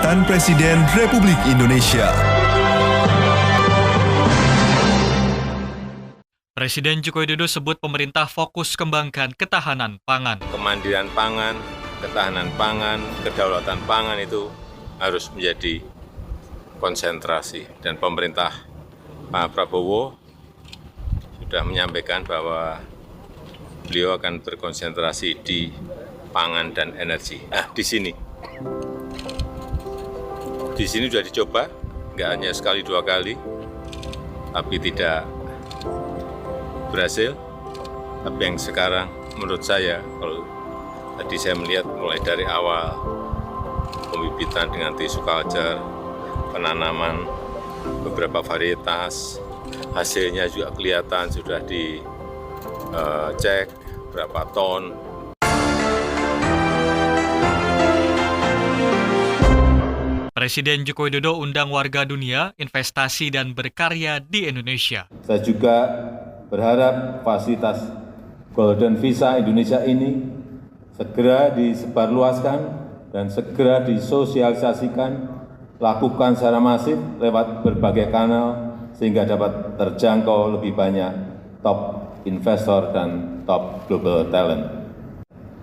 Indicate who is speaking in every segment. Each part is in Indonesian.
Speaker 1: Catatan Presiden Republik Indonesia.
Speaker 2: Presiden Joko Widodo sebut pemerintah fokus kembangkan ketahanan pangan.
Speaker 3: Kemandirian pangan, ketahanan pangan, kedaulatan pangan itu harus menjadi konsentrasi. Dan pemerintah Pak Prabowo sudah menyampaikan bahwa beliau akan berkonsentrasi di pangan dan energi. Di sini sudah dicoba, nggak hanya sekali dua kali, tapi tidak berhasil. Tapi yang sekarang menurut saya, kalau tadi saya melihat mulai dari awal pembibitan dengan tissue culture, penanaman beberapa varietas, hasilnya juga kelihatan sudah dicek berapa ton.
Speaker 2: Presiden Joko Widodo undang warga dunia investasi dan berkarya di Indonesia.
Speaker 4: Saya juga berharap fasilitas Golden Visa Indonesia ini segera disebarluaskan dan segera disosialisasikan, lakukan secara masif lewat berbagai kanal sehingga dapat terjangkau lebih banyak top investor dan top global talent.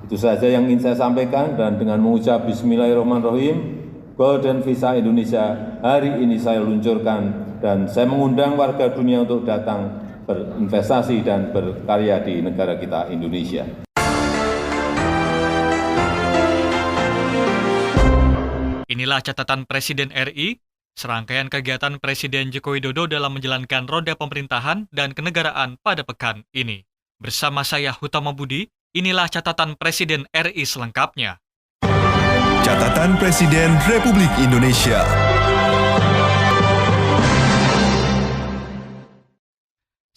Speaker 4: Itu saja yang ingin saya sampaikan, dan dengan mengucap Bismillahirrahmanirrahim, Golden Visa Indonesia hari ini saya luncurkan, dan saya mengundang warga dunia untuk datang berinvestasi dan berkarya di negara kita Indonesia.
Speaker 2: Inilah catatan Presiden RI, serangkaian kegiatan Presiden Joko Widodo dalam menjalankan roda pemerintahan dan kenegaraan pada pekan ini. Bersama saya Hutama Budi, inilah catatan Presiden RI selengkapnya.
Speaker 1: Catatan Presiden Republik Indonesia.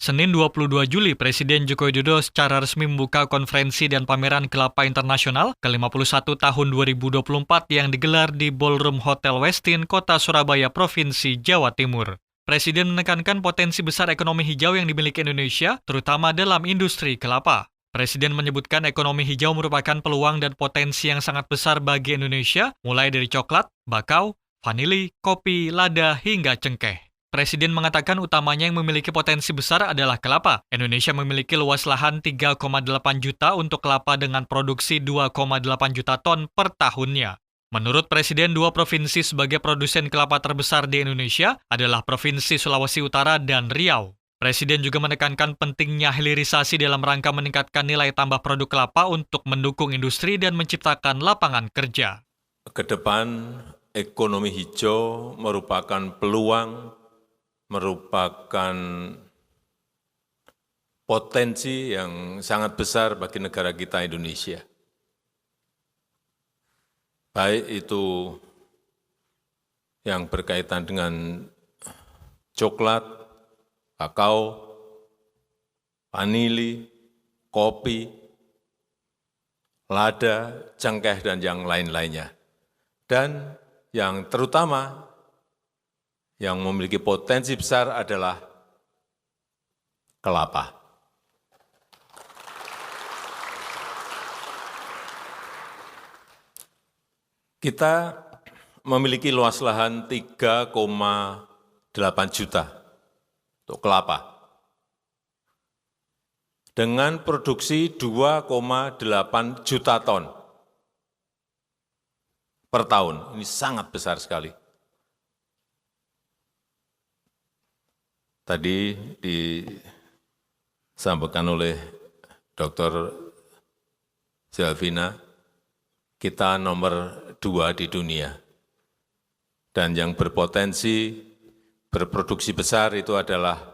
Speaker 2: Senin 22 Juli, Presiden Joko Widodo secara resmi membuka konferensi dan pameran kelapa internasional ke-51 tahun 2024 yang digelar di Ballroom Hotel Westin, Kota Surabaya, Provinsi Jawa Timur. Presiden menekankan potensi besar ekonomi hijau yang dimiliki Indonesia, terutama dalam industri kelapa. Presiden menyebutkan ekonomi hijau merupakan peluang dan potensi yang sangat besar bagi Indonesia, mulai dari coklat, bakau, vanili, kopi, lada, hingga cengkeh. Presiden mengatakan utamanya yang memiliki potensi besar adalah kelapa. Indonesia memiliki luas lahan 3,8 juta untuk kelapa dengan produksi 2,8 juta ton per tahunnya. Menurut Presiden, dua provinsi sebagai produsen kelapa terbesar di Indonesia adalah Provinsi Sulawesi Utara dan Riau. Presiden juga menekankan pentingnya hilirisasi dalam rangka meningkatkan nilai tambah produk kelapa untuk mendukung industri dan menciptakan lapangan kerja.
Speaker 3: Kedepan, ekonomi hijau merupakan peluang, merupakan potensi yang sangat besar bagi negara kita Indonesia. Baik itu yang berkaitan dengan coklat, kakao, vanili, kopi, lada, cengkeh, dan yang lain-lainnya. Dan yang terutama yang memiliki potensi besar adalah kelapa. Kita memiliki luas lahan 3,8 juta untuk kelapa, dengan produksi 2,8 juta ton per tahun. Ini sangat besar sekali. Tadi disampaikan oleh Dr. Selvina, kita nomor 2 di dunia. Dan yang berpotensi berproduksi besar itu adalah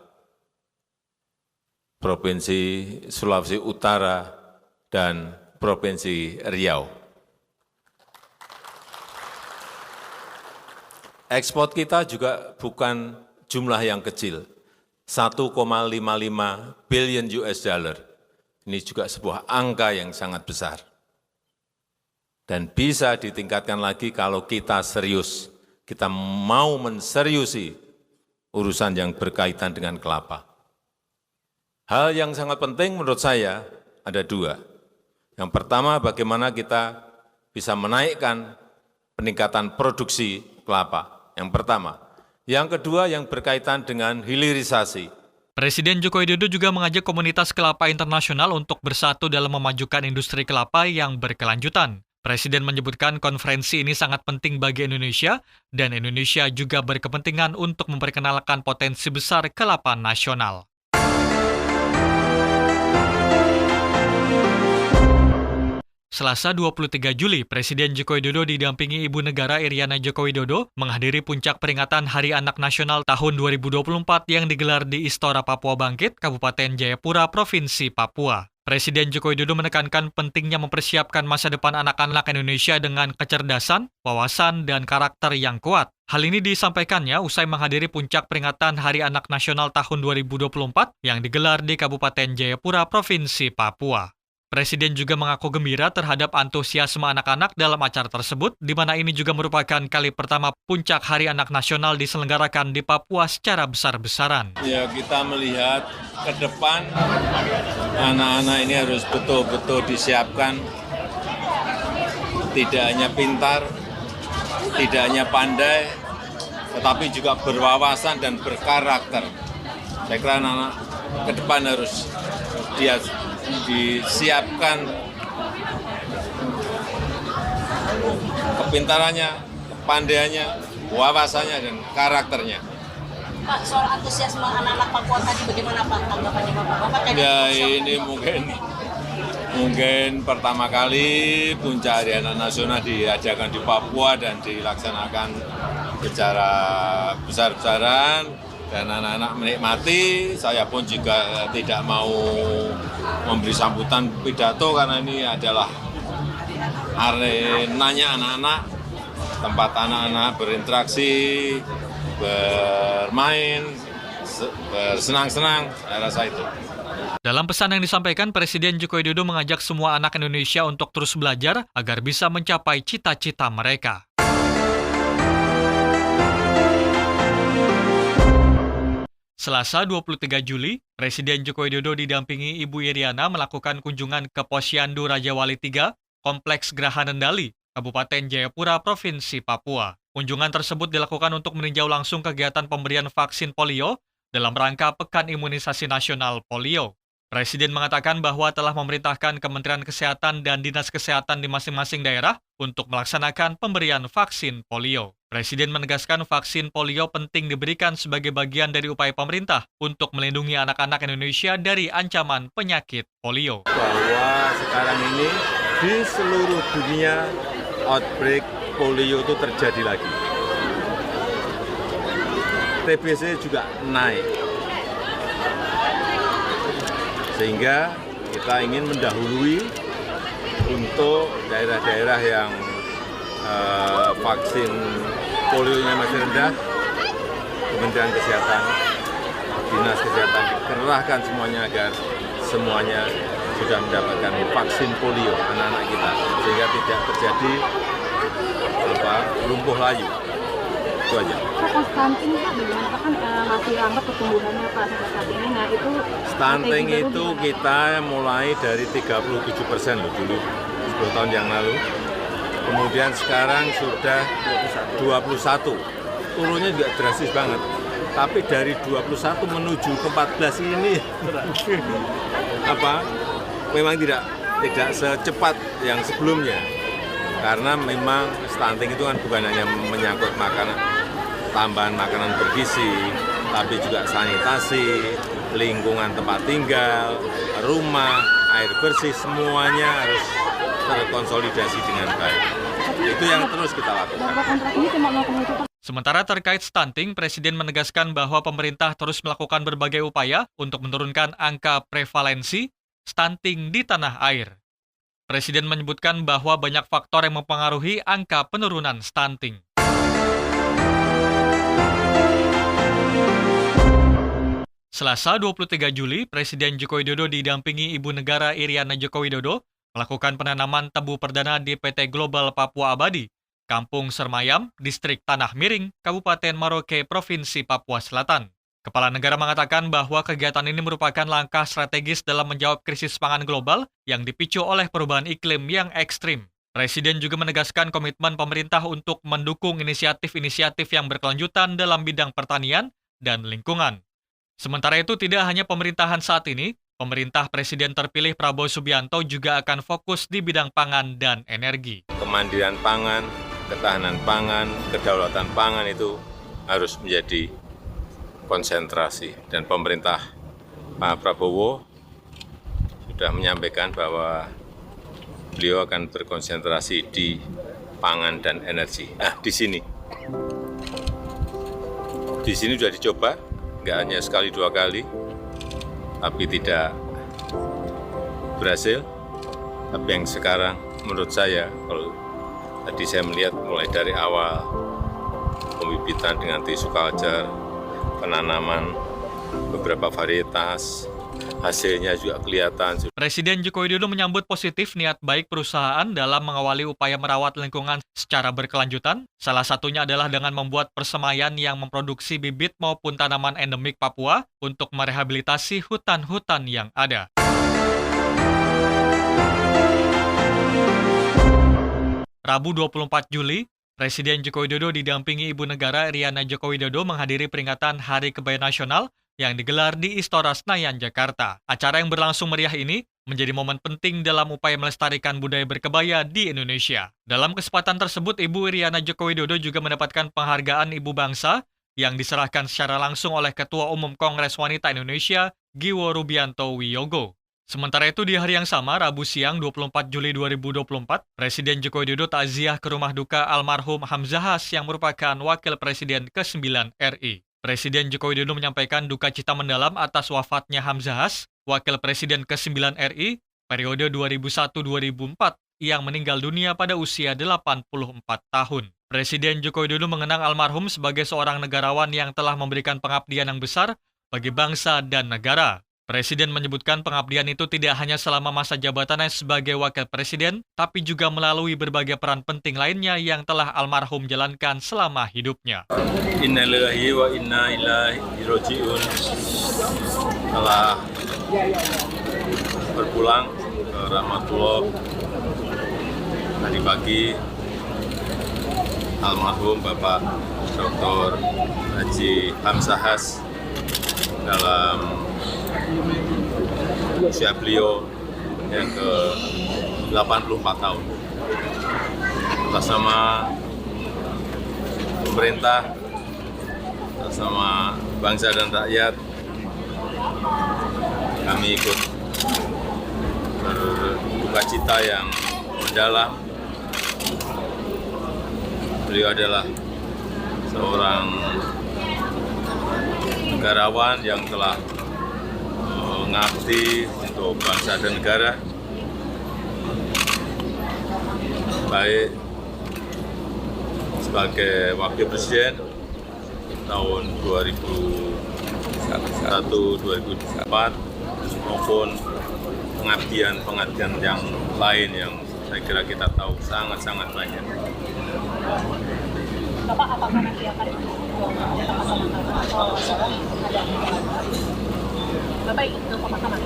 Speaker 3: Provinsi Sulawesi Utara dan Provinsi Riau. Ekspor kita juga bukan jumlah yang kecil, 1,55 billion US dollar. Ini juga sebuah angka yang sangat besar. Dan bisa ditingkatkan lagi kalau kita serius, kita mau menseriusi urusan yang berkaitan dengan kelapa. Hal yang sangat penting menurut saya ada dua. Yang pertama, bagaimana kita bisa menaikkan peningkatan produksi kelapa. Yang pertama. Yang kedua yang berkaitan dengan hilirisasi.
Speaker 2: Presiden Joko Widodo juga mengajak komunitas kelapa internasional untuk bersatu dalam memajukan industri kelapa yang berkelanjutan. Presiden menyebutkan konferensi ini sangat penting bagi Indonesia, dan Indonesia juga berkepentingan untuk memperkenalkan potensi besar kelapa nasional. Selasa 23 Juli, Presiden Joko Widodo didampingi Ibu Negara Iriana Joko Widodo menghadiri puncak peringatan Hari Anak Nasional tahun 2024 yang digelar di Istora Papua Bangkit, Kabupaten Jayapura, Provinsi Papua. Presiden Joko Widodo menekankan pentingnya mempersiapkan masa depan anak-anak Indonesia dengan kecerdasan, wawasan, dan karakter yang kuat. Hal ini disampaikannya usai menghadiri puncak peringatan Hari Anak Nasional tahun 2024 yang digelar di Kabupaten Jayapura, Provinsi Papua. Presiden juga mengaku gembira terhadap antusiasme anak-anak dalam acara tersebut, di mana ini juga merupakan kali pertama puncak Hari Anak Nasional diselenggarakan di Papua secara besar-besaran.
Speaker 3: Ya, kita melihat ke depan anak-anak ini harus betul-betul disiapkan, tidak hanya pintar, tidak hanya pandai, tetapi juga berwawasan dan berkarakter. Saya kira anak-anak ke depan harus disiapkan kepintarannya, kepandaiannya, wawasannya, dan karakternya.
Speaker 5: Pak, soal antusiasme anak-anak Papua tadi bagaimana Pak tanggapannya Bapak?
Speaker 3: Ya, ini mungkin pertama kali puncak Hari Anak Nasional diadakan di Papua dan dilaksanakan secara besar-besaran. Dan anak-anak menikmati, saya pun juga tidak mau memberi sambutan pidato karena ini adalah arenanya anak-anak, tempat anak-anak berinteraksi, bermain, bersenang-senang, saya rasa itu.
Speaker 2: Dalam pesan yang disampaikan, Presiden Joko Widodo mengajak semua anak Indonesia untuk terus belajar agar bisa mencapai cita-cita mereka. Selasa 23 Juli, Presiden Joko Widodo didampingi Ibu Iriana melakukan kunjungan ke Posyandu Raja Wali III, Kompleks Geraha Nendali, Kabupaten Jayapura, Provinsi Papua. Kunjungan tersebut dilakukan untuk meninjau langsung kegiatan pemberian vaksin polio dalam rangka Pekan Imunisasi Nasional Polio. Presiden mengatakan bahwa telah memerintahkan Kementerian Kesehatan dan Dinas Kesehatan di masing-masing daerah untuk melaksanakan pemberian vaksin polio. Presiden menegaskan vaksin polio penting diberikan sebagai bagian dari upaya pemerintah untuk melindungi anak-anak Indonesia dari ancaman penyakit polio.
Speaker 3: Bahwa sekarang ini di seluruh dunia outbreak polio itu terjadi lagi. TBC juga naik. Sehingga kita ingin mendahului untuk daerah-daerah yang vaksin polionya masih rendah, Kementerian Kesehatan, Dinas Kesehatan dikerahkan semuanya agar semuanya sudah mendapatkan vaksin polio anak-anak kita, sehingga tidak terjadi lumpuh layu. Itu aja.
Speaker 5: Stunting Pak, bagaimana kan masih lambat pertumbuhannya Pak sampai saat ini. Nah itu
Speaker 3: stunting itu kita mulai dari 37% loh dulu 10 tahun yang lalu. Kemudian sekarang sudah 21, turunnya juga drastis banget. Tapi dari 21 menuju ke 14 ini memang tidak secepat yang sebelumnya. Karena memang stunting itu kan bukan hanya menyangkut tambahan makanan bergizi, tapi juga sanitasi, lingkungan tempat tinggal, rumah, air bersih, semuanya harus terkonsolidasi dengan baik. Itu yang terus kita lakukan.
Speaker 2: Sementara terkait stunting, Presiden menegaskan bahwa pemerintah terus melakukan berbagai upaya untuk menurunkan angka prevalensi stunting di tanah air. Presiden menyebutkan bahwa banyak faktor yang mempengaruhi angka penurunan stunting. Selasa 23 Juli, Presiden Joko Widodo didampingi Ibu Negara Iriana Joko Widodo melakukan penanaman tebu perdana di PT Global Papua Abadi, Kampung Sermayam, Distrik Tanah Miring, Kabupaten Maroke, Provinsi Papua Selatan. Kepala negara mengatakan bahwa kegiatan ini merupakan langkah strategis dalam menjawab krisis pangan global yang dipicu oleh perubahan iklim yang ekstrim. Presiden juga menegaskan komitmen pemerintah untuk mendukung inisiatif-inisiatif yang berkelanjutan dalam bidang pertanian dan lingkungan. Sementara itu, tidak hanya pemerintahan saat ini, pemerintah Presiden terpilih Prabowo Subianto juga akan fokus di bidang pangan dan energi.
Speaker 3: Kemandirian pangan, ketahanan pangan, kedaulatan pangan itu harus menjadi konsentrasi. Dan pemerintah Pak Prabowo sudah menyampaikan bahwa beliau akan berkonsentrasi di pangan dan energi. Nah, di sini sudah dicoba, nggak hanya sekali dua kali, tapi tidak berhasil. Tapi yang sekarang menurut saya, kalau tadi saya melihat mulai dari awal pembibitan dengan tissue culture, penanaman beberapa varietas, hasilnya juga kelihatan.
Speaker 2: Presiden Joko Widodo menyambut positif niat baik perusahaan dalam mengawali upaya merawat lingkungan secara berkelanjutan. Salah satunya adalah dengan membuat persemaian yang memproduksi bibit maupun tanaman endemik Papua untuk merehabilitasi hutan-hutan yang ada. Rabu 24 Juli, Presiden Joko Widodo didampingi Ibu Negara Iriana Joko Widodo menghadiri peringatan Hari Kebaya Nasional yang digelar di Istora Senayan, Jakarta. Acara yang berlangsung meriah ini menjadi momen penting dalam upaya melestarikan budaya berkebaya di Indonesia. Dalam kesempatan tersebut, Ibu Iriana Joko Widodo juga mendapatkan penghargaan Ibu Bangsa yang diserahkan secara langsung oleh Ketua Umum Kongres Wanita Indonesia, Giwo Rubianto Wiyogo. Sementara itu di hari yang sama, Rabu siang 24 Juli 2024, Presiden Joko Widodo takziah ke rumah duka almarhum Hamzahas yang merupakan Wakil Presiden ke-9 RI. Presiden Joko Widodo menyampaikan duka cita mendalam atas wafatnya Hamzahas, Wakil Presiden ke-9 RI, periode 2001-2004, yang meninggal dunia pada usia 84 tahun. Presiden Joko Widodo mengenang almarhum sebagai seorang negarawan yang telah memberikan pengabdian yang besar bagi bangsa dan negara. Presiden menyebutkan pengabdian itu tidak hanya selama masa jabatannya sebagai wakil presiden, tapi juga melalui berbagai peran penting lainnya yang telah almarhum jalankan selama hidupnya.
Speaker 3: Innalillahi wa inna ilaihi raji'un. Telah berpulang ke rahmatullah tadi pagi almarhum Bapak Dr. Haji Hamzahas dalam usia beliau yang ke-84 tahun. Atas nama pemerintah, atas nama bangsa dan rakyat, kami ikut berduka cita yang mendalam. Beliau adalah seorang negarawan yang telah mengabdi untuk bangsa dan negara, baik sebagai wakil presiden tahun 2001-2004 maupun pengabdian yang lain yang saya kira kita tahu sangat-sangat banyak.
Speaker 5: Bapak, apakah nanti akan Bapak ikut ke pemakaman?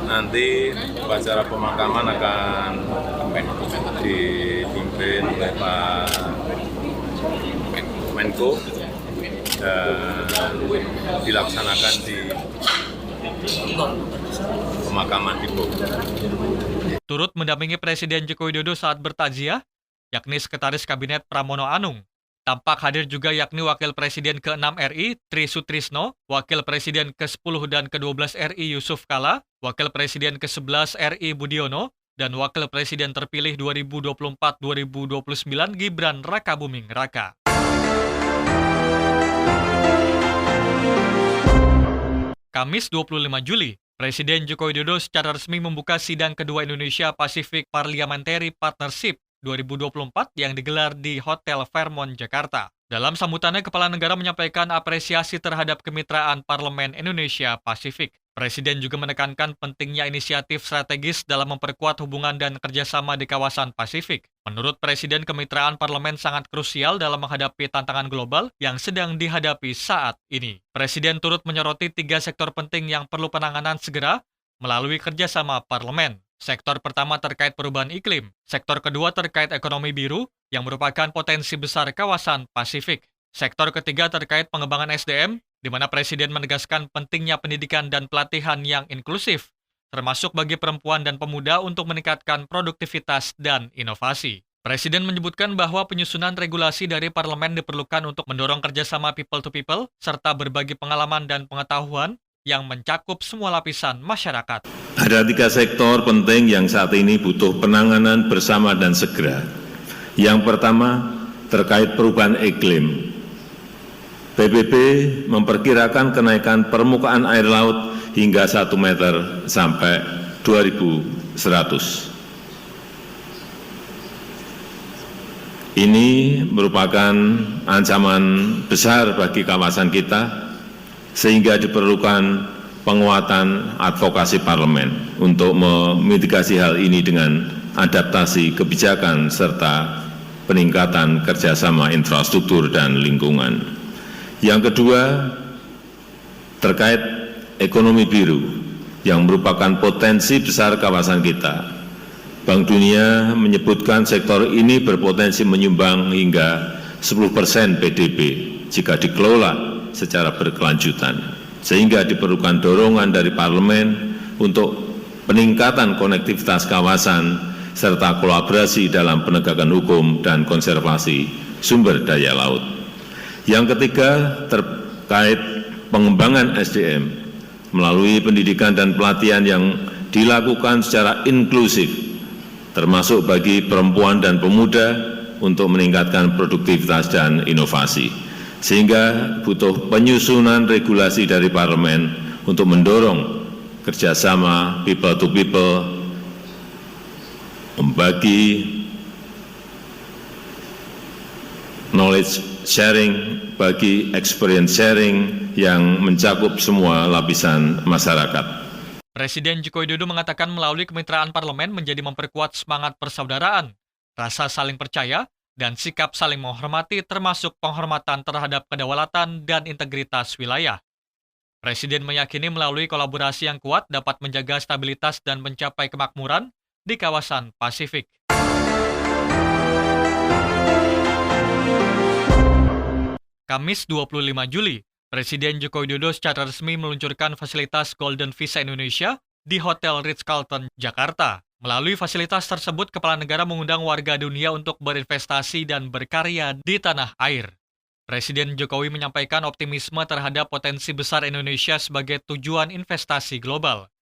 Speaker 3: Nanti upacara pemakaman akan dipimpin oleh Pak Menko dan dilaksanakan di pemakaman di Bogor.
Speaker 2: Turut mendampingi Presiden Joko Widodo saat bertakziah, yakni Sekretaris Kabinet Pramono Anung. Tampak hadir juga yakni Wakil Presiden ke-6 RI, Tri Sutrisno, Wakil Presiden ke-10 dan ke-12 RI, Yusuf Kala, Wakil Presiden ke-11 RI, Budiono, dan Wakil Presiden terpilih 2024-2029, Gibran Rakabuming Raka. Kamis 25 Juli, Presiden Joko Widodo secara resmi membuka sidang kedua Indonesia Pacific Parliamentary Partnership 2024 yang digelar di Hotel Fairmont, Jakarta. Dalam sambutannya, Kepala Negara menyampaikan apresiasi terhadap kemitraan Parlemen Indonesia Pasifik. Presiden juga menekankan pentingnya inisiatif strategis dalam memperkuat hubungan dan kerjasama di kawasan Pasifik. Menurut Presiden, kemitraan parlemen sangat krusial dalam menghadapi tantangan global yang sedang dihadapi saat ini. Presiden turut menyoroti 3 sektor penting yang perlu penanganan segera melalui kerjasama parlemen. Sektor pertama terkait perubahan iklim, sektor kedua terkait ekonomi biru yang merupakan potensi besar kawasan Pasifik. Sektor ketiga terkait pengembangan SDM, di mana Presiden menegaskan pentingnya pendidikan dan pelatihan yang inklusif, termasuk bagi perempuan dan pemuda untuk meningkatkan produktivitas dan inovasi. Presiden menyebutkan bahwa penyusunan regulasi dari parlemen diperlukan untuk mendorong kerjasama people to people, serta berbagi pengalaman dan pengetahuan yang mencakup semua lapisan masyarakat.
Speaker 4: Ada 3 sektor penting yang saat ini butuh penanganan bersama dan segera. Yang pertama, terkait perubahan iklim. PBB memperkirakan kenaikan permukaan air laut hingga 1 meter sampai 2100. Ini merupakan ancaman besar bagi kawasan kita, sehingga diperlukan penguatan advokasi parlemen untuk memitigasi hal ini dengan adaptasi kebijakan serta peningkatan kerjasama infrastruktur dan lingkungan. Yang kedua, terkait ekonomi biru yang merupakan potensi besar kawasan kita. Bank Dunia menyebutkan sektor ini berpotensi menyumbang hingga 10% PDB jika dikelola secara berkelanjutan, sehingga diperlukan dorongan dari parlemen untuk peningkatan konektivitas kawasan serta kolaborasi dalam penegakan hukum dan konservasi sumber daya laut. Yang ketiga, terkait pengembangan SDM melalui pendidikan dan pelatihan yang dilakukan secara inklusif, termasuk bagi perempuan dan pemuda untuk meningkatkan produktivitas dan inovasi. Sehingga butuh penyusunan regulasi dari parlemen untuk mendorong kerjasama people to people, membagi knowledge sharing, bagi experience sharing yang mencakup semua lapisan masyarakat.
Speaker 2: Presiden Joko Widodo mengatakan melalui kemitraan parlemen menjadi memperkuat semangat persaudaraan, rasa saling percaya, dan sikap saling menghormati termasuk penghormatan terhadap kedaulatan dan integritas wilayah. Presiden meyakini melalui kolaborasi yang kuat dapat menjaga stabilitas dan mencapai kemakmuran di kawasan Pasifik. Kamis 25 Juli, Presiden Joko Widodo secara resmi meluncurkan fasilitas Golden Visa Indonesia di Hotel Ritz-Carlton, Jakarta. Melalui fasilitas tersebut, Kepala Negara mengundang warga dunia untuk berinvestasi dan berkarya di tanah air. Presiden Jokowi menyampaikan optimisme terhadap potensi besar Indonesia sebagai tujuan investasi global.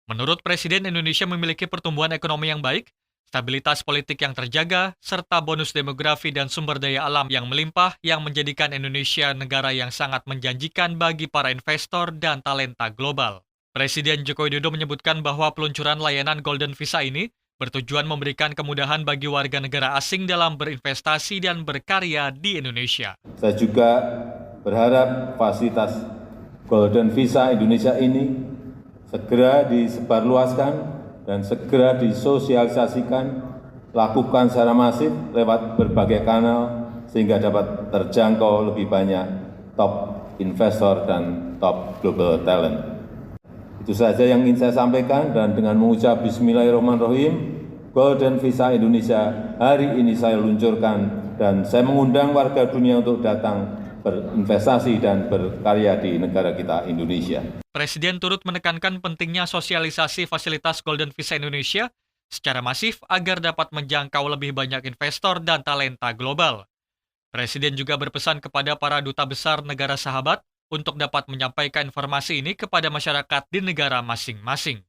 Speaker 2: Menurut Presiden, Indonesia memiliki pertumbuhan ekonomi yang baik, stabilitas politik yang terjaga, serta bonus demografi dan sumber daya alam yang melimpah yang menjadikan Indonesia negara yang sangat menjanjikan bagi para investor dan talenta global. Presiden Joko Widodo menyebutkan bahwa peluncuran layanan Golden Visa ini bertujuan memberikan kemudahan bagi warga negara asing dalam berinvestasi dan berkarya di Indonesia.
Speaker 4: Saya juga berharap fasilitas Golden Visa Indonesia ini segera disebarluaskan dan segera disosialisasikan, lakukan secara masif lewat berbagai kanal sehingga dapat terjangkau lebih banyak top investor dan top global talent. Itu saja yang ingin saya sampaikan, dan dengan mengucap Bismillahirrahmanirrahim, Golden Visa Indonesia hari ini saya luncurkan, dan saya mengundang warga dunia untuk datang berinvestasi dan berkarya di negara kita Indonesia.
Speaker 2: Presiden turut menekankan pentingnya sosialisasi fasilitas Golden Visa Indonesia secara masif agar dapat menjangkau lebih banyak investor dan talenta global. Presiden juga berpesan kepada para duta besar negara sahabat untuk dapat menyampaikan informasi ini kepada masyarakat di negara masing-masing.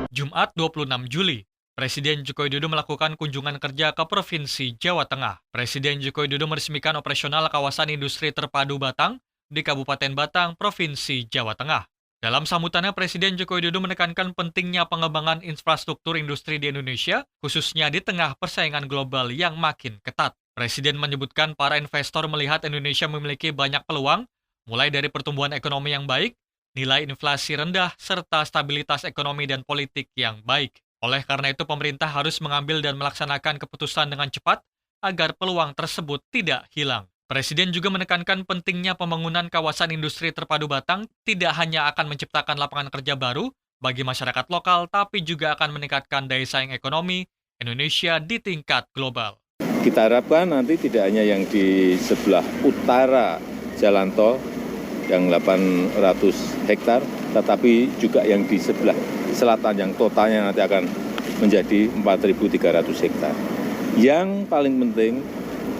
Speaker 2: Jumat 26 Juli, Presiden Joko Widodo melakukan kunjungan kerja ke Provinsi Jawa Tengah. Presiden Joko Widodo meresmikan operasional kawasan industri terpadu Batang di Kabupaten Batang, Provinsi Jawa Tengah. Dalam sambutannya, Presiden Joko Widodo menekankan pentingnya pengembangan infrastruktur industri di Indonesia, khususnya di tengah persaingan global yang makin ketat. Presiden menyebutkan para investor melihat Indonesia memiliki banyak peluang, mulai dari pertumbuhan ekonomi yang baik, nilai inflasi rendah, serta stabilitas ekonomi dan politik yang baik. Oleh karena itu, pemerintah harus mengambil dan melaksanakan keputusan dengan cepat agar peluang tersebut tidak hilang. Presiden juga menekankan pentingnya pembangunan kawasan industri terpadu Batang tidak hanya akan menciptakan lapangan kerja baru bagi masyarakat lokal, tapi juga akan meningkatkan daya saing ekonomi Indonesia di tingkat global.
Speaker 4: Kita harapkan nanti tidak hanya yang di sebelah utara jalan tol yang 800 hektar, tetapi juga yang di sebelah selatan yang totalnya nanti akan menjadi 4.300 hektar. Yang paling penting,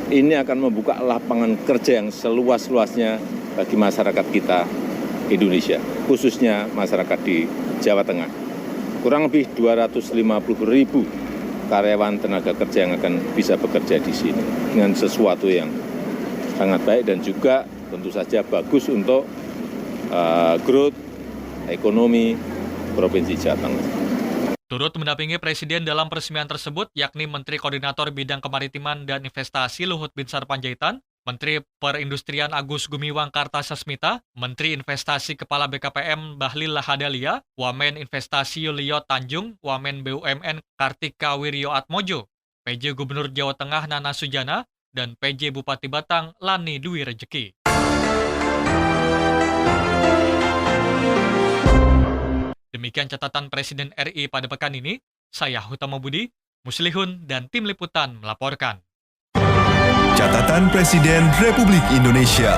Speaker 4: ini akan membuka lapangan kerja yang seluas-luasnya bagi masyarakat kita Indonesia, khususnya masyarakat di Jawa Tengah. Kurang lebih 250.000 karyawan tenaga kerja yang akan bisa bekerja di sini dengan sesuatu yang sangat baik dan juga tentu saja bagus untuk growth ekonomi Provinsi Jawa Tengah.
Speaker 2: Turut mendampingi Presiden dalam peresmian tersebut, yakni Menteri Koordinator Bidang Kemaritiman dan Investasi Luhut Binsar Panjaitan, Menteri Perindustrian Agus Gumiwang Kartasasmita, Menteri Investasi Kepala BKPM Bahlil Lahadalia, Wamen Investasi Yulio Tanjung, Wamen BUMN Kartika Wiryo Atmojo, PJ Gubernur Jawa Tengah Nana Sujana, dan PJ Bupati Batang Lani Dwi Rejeki. Demikian catatan Presiden RI pada pekan ini. Saya Hutama Budi, Muslihun, dan tim liputan melaporkan.
Speaker 1: Catatan Presiden Republik Indonesia.